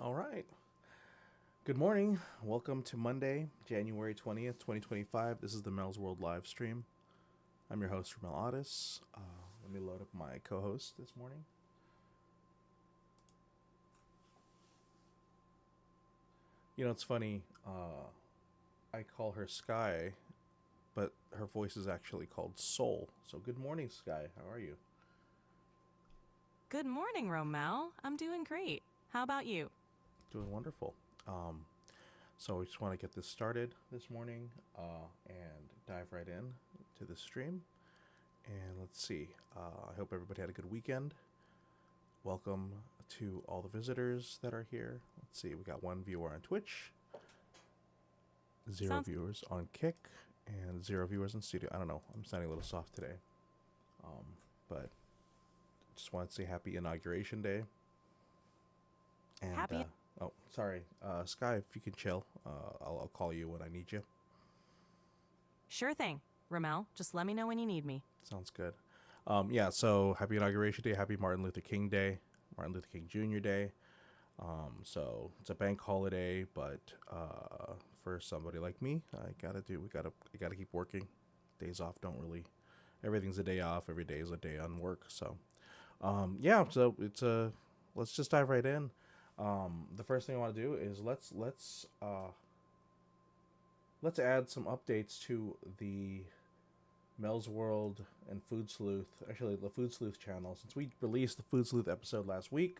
All right. Good morning. Welcome to Monday, January 20th, 2025. This is the Melzworld live stream. I'm your host, Romel Odyssey. Let me load up my co host this morning. You know, it's funny. I call her Sky, but her voice is actually called Soul. So, good morning, Sky. How are you? Good morning, Romel. I'm doing great. How about you? Doing wonderful. So, we just want to get this started this morning and dive right in to the stream. And let's see. I hope everybody had a good weekend. Welcome to all the visitors that are here. Let's see. We got one viewer on Twitch, zero viewers on Kick, and 0 viewers in studio. I don't know. I'm sounding a little soft today. But just wanted to say happy Inauguration Day. And, Happy. Oh, sorry. Sky, if you can chill, I'll call you when I need you. Sure thing. Romel, just let me know when you need me. Sounds good. Yeah, so happy Inauguration Day. Happy Martin Luther King Day. Martin Luther King Jr. Day. So it's a bank holiday, but for somebody like me, we gotta keep working. Days off don't really, everything's a day off. Every day is a day on work. So, yeah. So let's just dive right in. The first thing I want to do is let's add some updates to the Melzworld and Food Sleuth, actually the Food Sleuth channel. Since we released the Food Sleuth episode last week,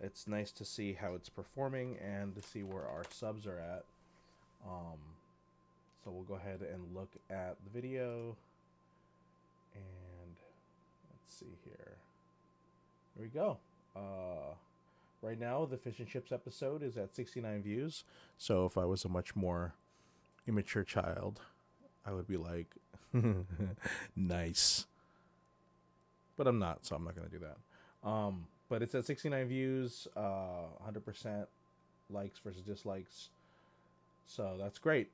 it's nice to see how it's performing and to see where our subs are at. So we'll go ahead and look at the video. And let's see here. There we go. Right now, the Fish and Chips episode is at 69 views. So if I was a much more immature child, I would be like, nice. But I'm not, so I'm not going to do that. But it's at 69 views, 100% likes versus dislikes. So that's great.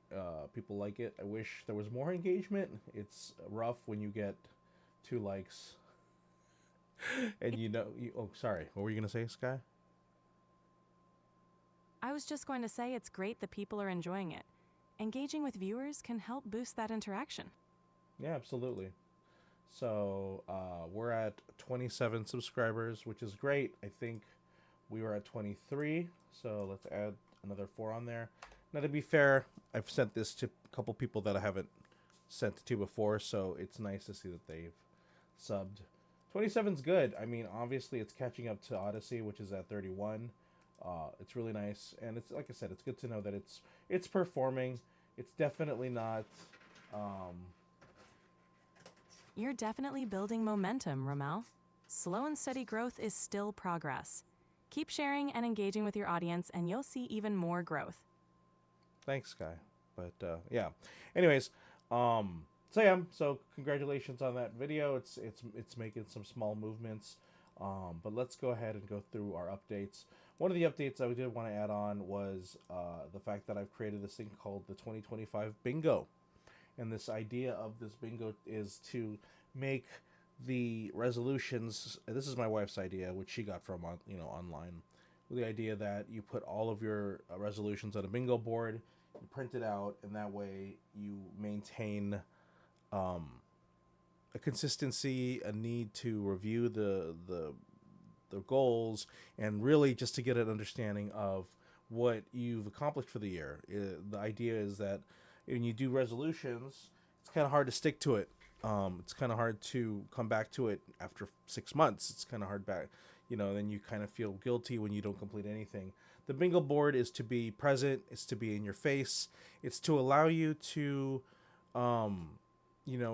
People like it. I wish there was more engagement. It's rough when you get 2 likes. And oh, sorry. What were you going to say, Sky? I was just going to say it's great that people are enjoying it. Engaging with viewers can help boost that interaction. Yeah, absolutely. So we're at 27 subscribers, which is great. I think we were at 23, so let's add another 4 on there. Now, to be fair, I've sent this to a couple people that I haven't sent it to before, so it's nice to see that they've subbed. 27's good. I mean, obviously, it's catching up to Odyssey, which is at 31. It's really nice, and it's like I said, it's good to know that it's performing. It's definitely not. You're definitely building momentum, Romel. Slow and steady growth is still progress. Keep sharing and engaging with your audience, and you'll see even more growth. Thanks, Sky. But yeah. Anyways, so congratulations on that video. It's making some small movements. But let's go ahead and go through our updates. One of the updates I did want to add on was the fact that I've created this thing called the 2025 Bingo. And this idea of this bingo is to make the resolutions. This is my wife's idea, which she got from online. The idea that you put all of your resolutions on a bingo board, you print it out, and that way you maintain a consistency, a need to review the goals, and really just to get an understanding of what you've accomplished for the year. The idea is that when you do resolutions, it's kind of hard to stick to it. It's kind of hard to come back to it after 6 months. It's kind of hard back, then you kind of feel guilty when you don't complete anything. The bingo board is to be present. It's to be in your face. It's to allow you to,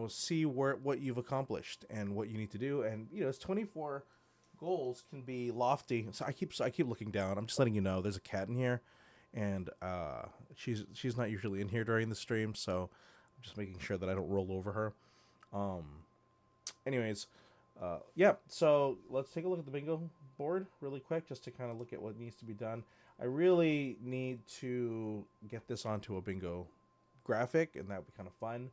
see what you've accomplished and what you need to do. And, it's 24 goals can be lofty. So I keep looking down. I'm just letting you know there's a cat in here, and she's not usually in here during the stream, so I'm just making sure that I don't roll over her. Anyways, yeah. So let's take a look at the bingo board really quick just to kind of look at what needs to be done. I really need to get this onto a bingo graphic, and that would be kind of fun.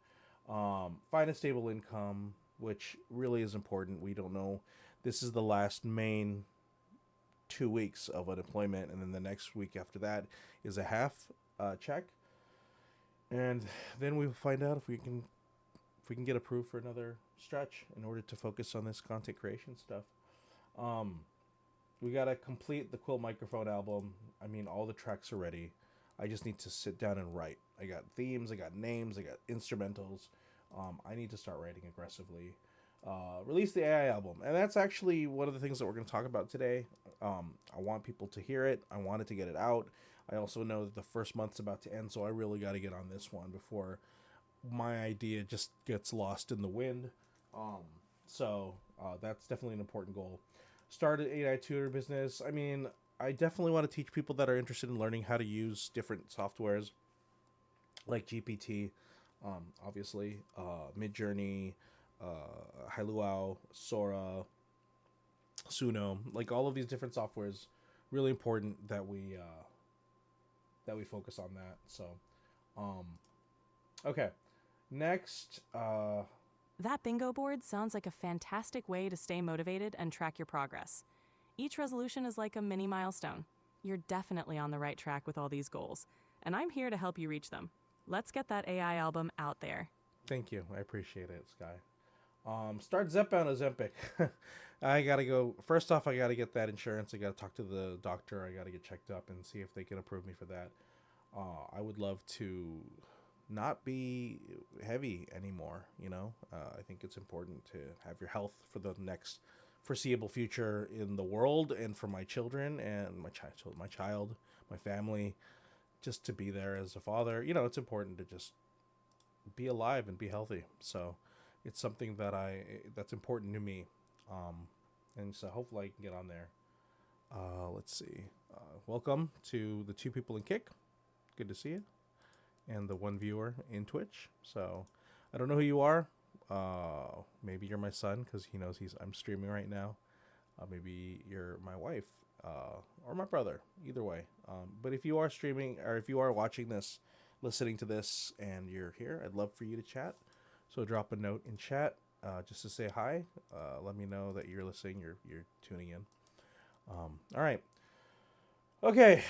Find a stable income, which really is important. We don't know. This is the last main 2 weeks of unemployment, and then the next week after that is a half check, and then we will find out if we can get approved for another stretch in order to focus on this content creation stuff. We gotta complete the Quill Microphone album. I mean, all the tracks are ready. I just need to sit down and write. I got themes, I got names, I got instrumentals. I need to start writing aggressively. Release the AI album, and that's actually one of the things that we're going to talk about today. I want people to hear it. I wanted to get it out. I also know that the first month's about to end, so I really got to get on this one before my idea just gets lost in the wind. So that's definitely an important goal. Start an AI tutor business. I mean, I definitely want to teach people that are interested in learning how to use different softwares like GPT, obviously, Midjourney, Hailuau, Sora, Suno, like all of these different softwares. Really important that we focus on that. So, okay, next. That bingo board sounds like a fantastic way to stay motivated and track your progress. Each resolution is like a mini milestone. You're definitely on the right track with all these goals, and I'm here to help you reach them. Let's get that AI album out there. Thank you. I appreciate it, Sky. Start Zepbound Ozempic. I gotta go. First off, I gotta get that insurance. I gotta talk to the doctor. I gotta get checked up and see if they can approve me for that. I would love to not be heavy anymore. You know, I think it's important to have your health for the next foreseeable future in the world, and for my children and my child, my family, just to be there as a father. You know, it's important to just be alive and be healthy. So it's something that that's important to me. And so hopefully I can get on there. Let's see. Welcome to the 2 people in Kick. Good to see you. And the 1 viewer in Twitch. So I don't know who you are. Maybe you're my son because he knows I'm streaming right now. Maybe you're my wife or my brother. Either way. But if you are streaming, or if you are watching this, listening to this, and you're here, I'd love for you to chat. So drop a note in chat just to say hi. Let me know that you're listening, you're tuning in. All right. Okay,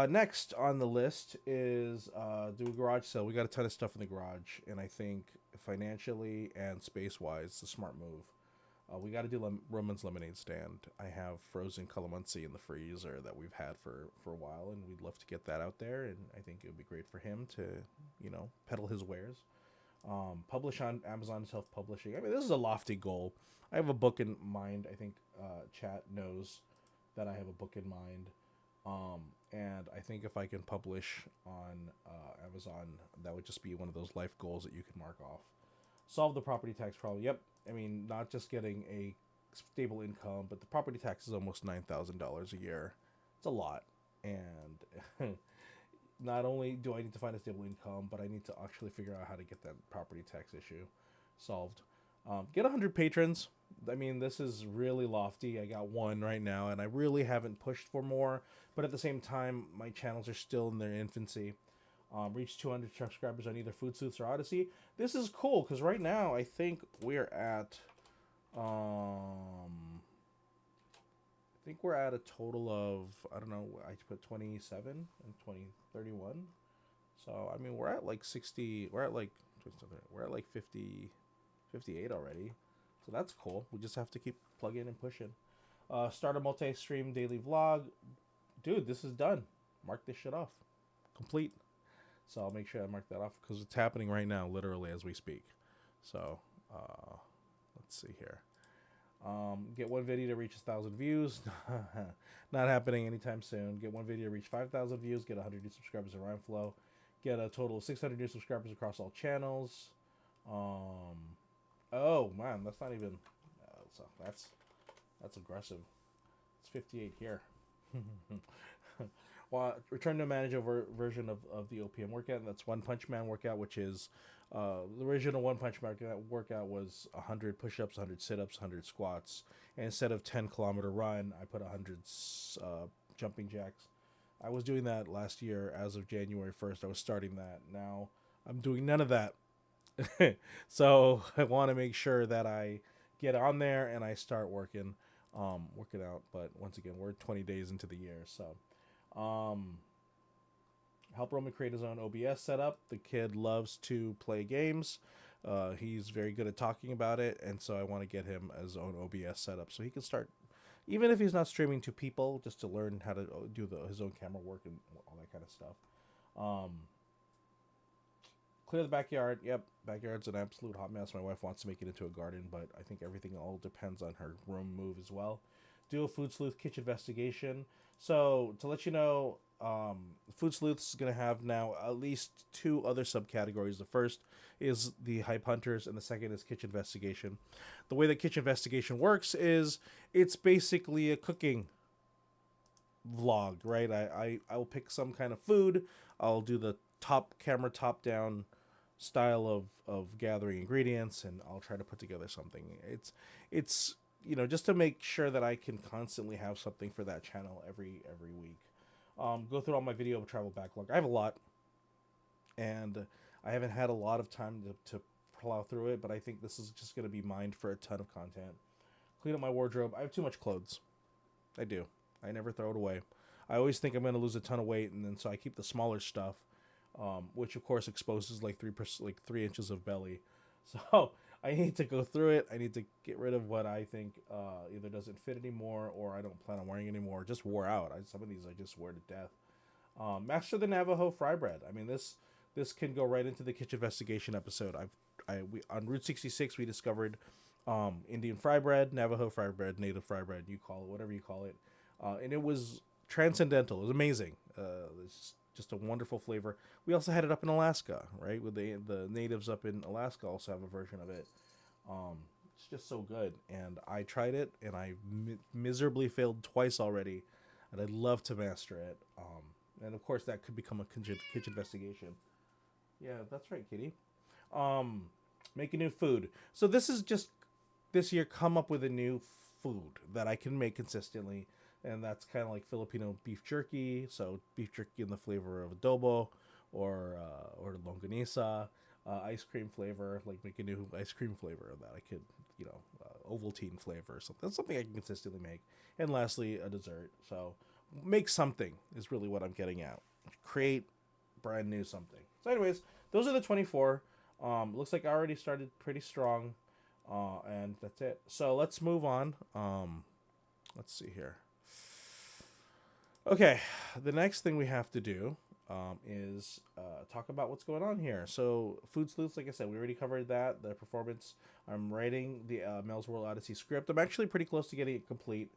next on the list is do a garage sale. We got a ton of stuff in the garage, and I think financially and space-wise, the smart move. We got to do Roman's lemonade stand. I have frozen calamansi in the freezer that we've had for a while, and we'd love to get that out there, and I think it would be great for him to, peddle his wares. Publish on Amazon self-publishing. I mean, this is a lofty goal. I have a book in mind. I think chat knows that I have a book in mind. And I think if I can publish on Amazon, that would just be one of those life goals that you can mark off. Solve the property tax problem. Yep. I mean, not just getting a stable income, but the property tax is almost $9,000 a year. It's a lot. And not only do I need to find a stable income, but I need to actually figure out how to get that property tax issue solved. Get 100 patrons. I mean, this is really lofty. I got 1 right now, and I really haven't pushed for more. But at the same time, my channels are still in their infancy. Reach 200 subscribers on either Food Sleuths or Odyssey. This is cool, because right now, I think we're at... I think we're at a total of, I don't know, I put 27 and 31. So, I mean, we're at like 60, we're at like 50, 58 already. So that's cool. We just have to keep plugging and pushing. Start a multi-stream daily vlog. Dude, this is done. Mark this shit off. Complete. So I'll make sure I mark that off because it's happening right now, literally as we speak. So, let's see here. Get 1 video to reach 1,000 views. Not happening anytime soon. Get 1 video to reach 5,000 views. Get 100 new subscribers in Rhymeflow. Get a total of 600 new subscribers across all channels. Oh man, that's not even. So that's aggressive. It's 58 here. Return to Manager version of the OPM workout. And that's One Punch Man workout, which is the original One Punch Man workout was 100 push-ups, 100 sit-ups, 100 squats. And instead of 10-kilometer run, I put 100 jumping jacks. I was doing that last year as of January 1st. I was starting that. Now I'm doing none of that. So I want to make sure that I get on there and I start working out. But once again, we're 20 days into the year. So help Roman create his own OBS setup. The kid loves to play games. He's very good at talking about it. And so I want to get him his own OBS setup so he can start, even if he's not streaming to people, just to learn how to do his own camera work and all that kind of stuff. Clear the backyard. Yep, backyard's an absolute hot mess. My wife wants to make it into a garden, but I think everything all depends on her room move as well. Do a Food Sleuth kitchen investigation. So, to let you know, Food Sleuths is going to have now at least 2 other subcategories. The first is the Hype Hunters, and the second is Kitchen Investigation. The way that Kitchen Investigation works is it's basically a cooking vlog, right? I'll pick some kind of food. I'll do the top-down style of gathering ingredients, and I'll try to put together something. It's just to make sure that I can constantly have something for that channel every week. Go through all my video travel backlog. I have a lot, and I haven't had a lot of time to plow through it, but I think this is just going to be mined for a ton of content. Clean up my wardrobe. I have too much clothes. I do. I never throw it away. I always think I'm going to lose a ton of weight, and then so I keep the smaller stuff, which of course exposes like 3 inches of belly. So I need to go through it. I need to get rid of what I think either doesn't fit anymore or I don't plan on wearing anymore. Or just wore out. Some of these I just wear to death. Master the Navajo fry bread. I mean, this can go right into the kitchen investigation episode. On Route 66 we discovered Indian fry bread, Navajo fry bread, native fry bread. You call it whatever you call it, and it was transcendental. It was amazing. It's just a wonderful flavor. We also had it up in Alaska, right? With the natives up in Alaska also have a version of it. It's just so good. And I tried it, and I miserably failed twice already. And I'd love to master it. And of course, that could become a kitchen investigation. Yeah, that's right, kitty. Make a new food. So this is just this year come up with a new food that I can make consistently. And that's kind of like Filipino beef jerky. So beef jerky in the flavor of adobo or longanisa, ice cream flavor, like make a new ice cream flavor of that. I could, Ovaltine flavor or something. That's something I can consistently make. And lastly, a dessert. So make something is really what I'm getting at. Create brand new something. So anyways, those are the 24. Looks like I already started pretty strong. And that's it. So let's move on. Let's see here. Okay, the next thing we have to do is talk about what's going on here. So, Food Sleuths, like I said, we already covered that, the performance. I'm writing the Melzworld Odyssey script. I'm actually pretty close to getting it complete.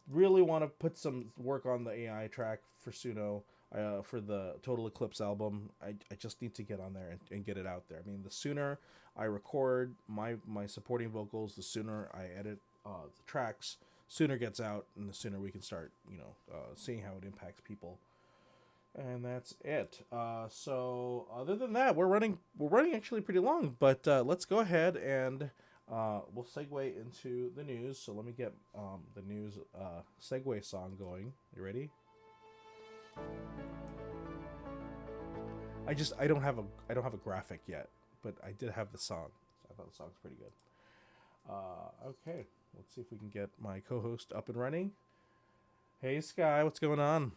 Really want to put some work on the AI track for Suno, for the Total Eclipse album. I just need to get on there and get it out there. I mean, the sooner I record my supporting vocals, the sooner I edit the tracks, sooner gets out, and the sooner we can start, seeing how it impacts people. And that's it. So other than that, we're running actually pretty long, but let's go ahead and we'll segue into the news. So let me get the news segue song going. You ready? I don't have a graphic yet, but I did have the song. So I thought the song's pretty good. Okay. Let's see if we can get my co-host up and running. Hey, Sky, what's going on?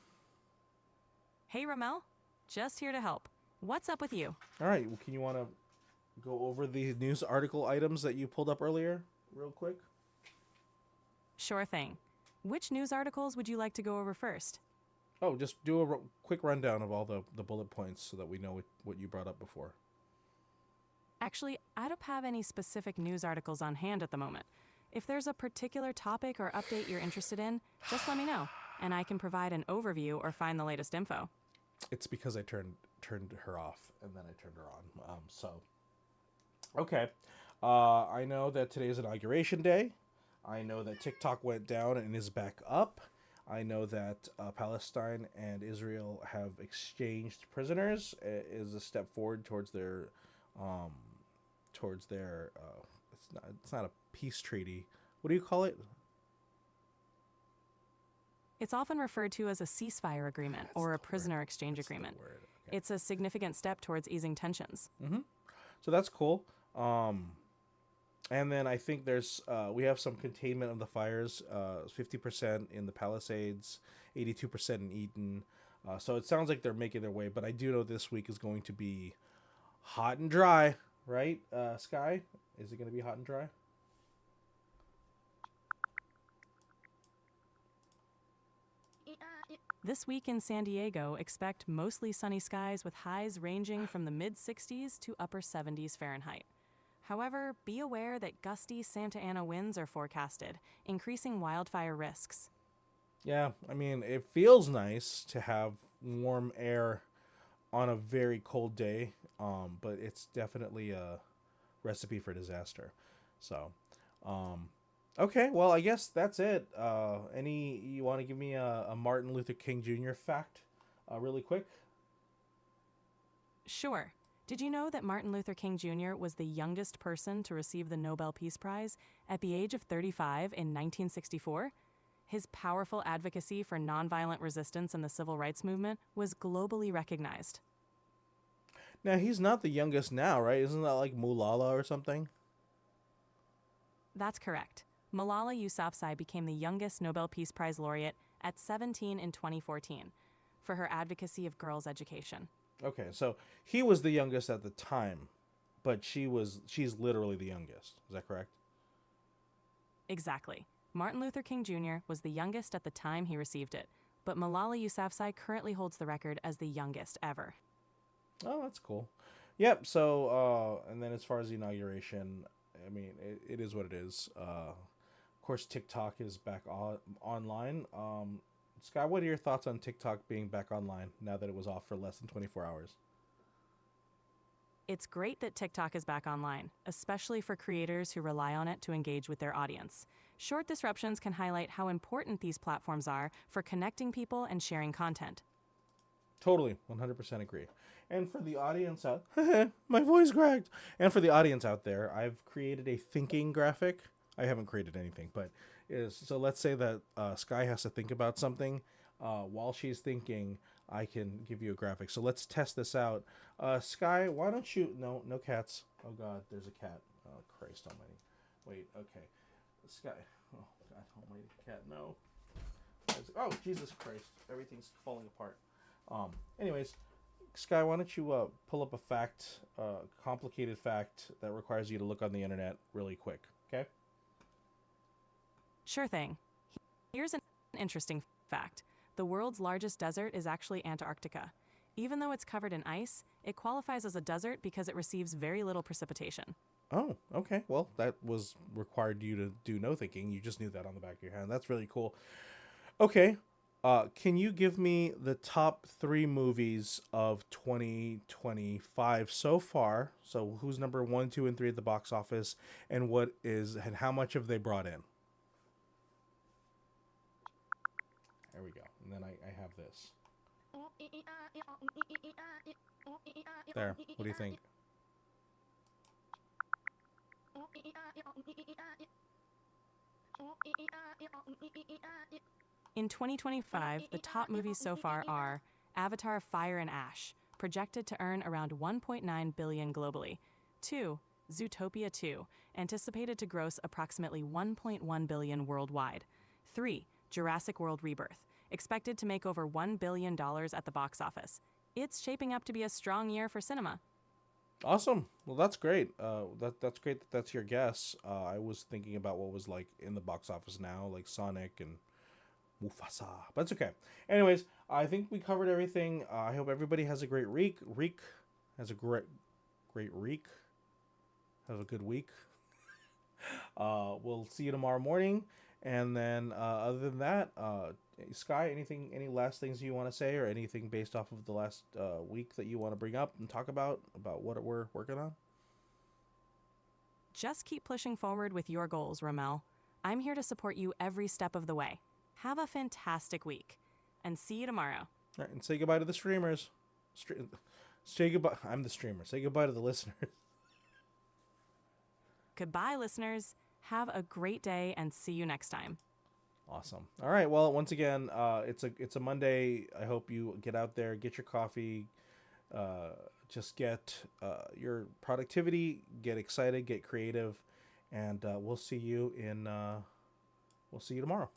Hey, Romel. Just here to help. What's up with you? All right. Well, can you want to go over the news article items that you pulled up earlier real quick? Sure thing. Which news articles would you like to go over first? Oh, just do a quick rundown of all the bullet points so that we know what you brought up before. Actually, I don't have any specific news articles on hand at the moment. If there's a particular topic or update you're interested in, just let me know, and I can provide an overview or find the latest info. It's because I turned her off, and then I turned her on. Okay. I know that today's inauguration day. I know that TikTok went down and is back up. I know that Palestine and Israel have exchanged prisoners. Is a step forward um, towards their. It's not a peace treaty. What do you call it? It's often referred to as a ceasefire agreement That's or a the word. prisoner exchange That's the agreement. word. Okay. It's a significant step towards easing tensions. So that's cool. And then I think we have some containment of the fires. 50% in the Palisades, 82% in Eaton. So it sounds like they're making their way. But I do know this week is going to be hot and dry, right? Sky, is it going to be hot and dry? This week in San Diego, expect mostly sunny skies with highs ranging from the mid 60s to upper 70s Fahrenheit. However, be aware that gusty Santa Ana winds are forecasted, increasing wildfire risks. Yeah, I mean, it feels nice to have warm air on a very cold day, but it's definitely a recipe for disaster. So, okay, well, I guess that's it. You want to give me a Martin Luther King Jr. fact, really quick? Sure. Did you know that Martin Luther King Jr. was the youngest person to receive the Nobel Peace Prize at the age of 35 in 1964? His powerful advocacy for nonviolent resistance in the civil rights movement was globally recognized. Now, he's not the youngest now, right? Isn't that like Mulala or something? That's correct. Malala Yousafzai became the youngest Nobel Peace Prize laureate at 17 in 2014 for her advocacy of girls' education. Okay, so he was the youngest at the time, but she's literally the youngest. Is that correct? Exactly. Martin Luther King Jr. was the youngest at the time he received it, but Malala Yousafzai currently holds the record as the youngest ever. Oh, that's cool. Yep. So, and then as far as the inauguration, I mean, it is what it is. Of course, TikTok is back online. Sky, what are your thoughts on TikTok being back online now that it was off for less than 24 hours? It's great that TikTok is back online, especially for creators who rely on it to engage with their audience. Short disruptions can highlight how important these platforms are for connecting people and sharing content. Totally, 100% agree. And for the audience out, my voice cracked. And for the audience out there, I've created a thinking graphic. I haven't created anything, but so let's say that Sky has to think about something. While she's thinking, I can give you a graphic. So let's test this out. Sky, why don't you? No cats. Oh God, there's a cat. Oh Christ Almighty. Wait. Okay. Sky. Oh God Almighty. Cat. No. Oh Jesus Christ. Everything's falling apart. Anyways, Sky, why don't you pull up a fact, complicated fact that requires you to look on the internet really quick, okay? Sure thing. Here's an interesting fact. The world's largest desert is actually Antarctica. Even though it's covered in ice, it qualifies as a desert because it receives very little precipitation. Oh, okay. Well, that was required you to do no thinking. You just knew that on the back of your hand. That's really cool. Okay. Can you give me the top 3 movies of 2025 so far? So who's number 1, 2, and 3 at the box office, and how much have they brought in? There we go. And then I have this. There. What do you think? In 2025, the top movies so far are Avatar: Fire and Ash, projected to earn around $1.9 billion globally. 2. Zootopia 2, anticipated to gross approximately $1.1 billion worldwide. 3. Jurassic World Rebirth, expected to make over $1 billion at the box office. It's shaping up to be a strong year for cinema. Awesome. Well, that's great. That's great that that's your guess. I was thinking about what was like in the box office now, like Sonic and Mufasa. But it's okay. Anyways, I think we covered everything. I hope everybody has a great week. Has a great week. Have a good week. We'll see you tomorrow morning. And then other than that, Sky, any last things you want to say, or anything based off of the last week that you want to bring up and talk about what we're working on? Just keep pushing forward with your goals, Romel. I'm here to support you every step of the way. Have a fantastic week, and see you tomorrow. All right, and say goodbye to the streamers. Say goodbye. I'm the streamer. Say goodbye to the listeners. Goodbye, listeners. Have a great day, and see you next time. Awesome. All right. Well, once again, it's a Monday. I hope you get out there, get your coffee, just get your productivity, get excited, get creative, and we'll see you tomorrow.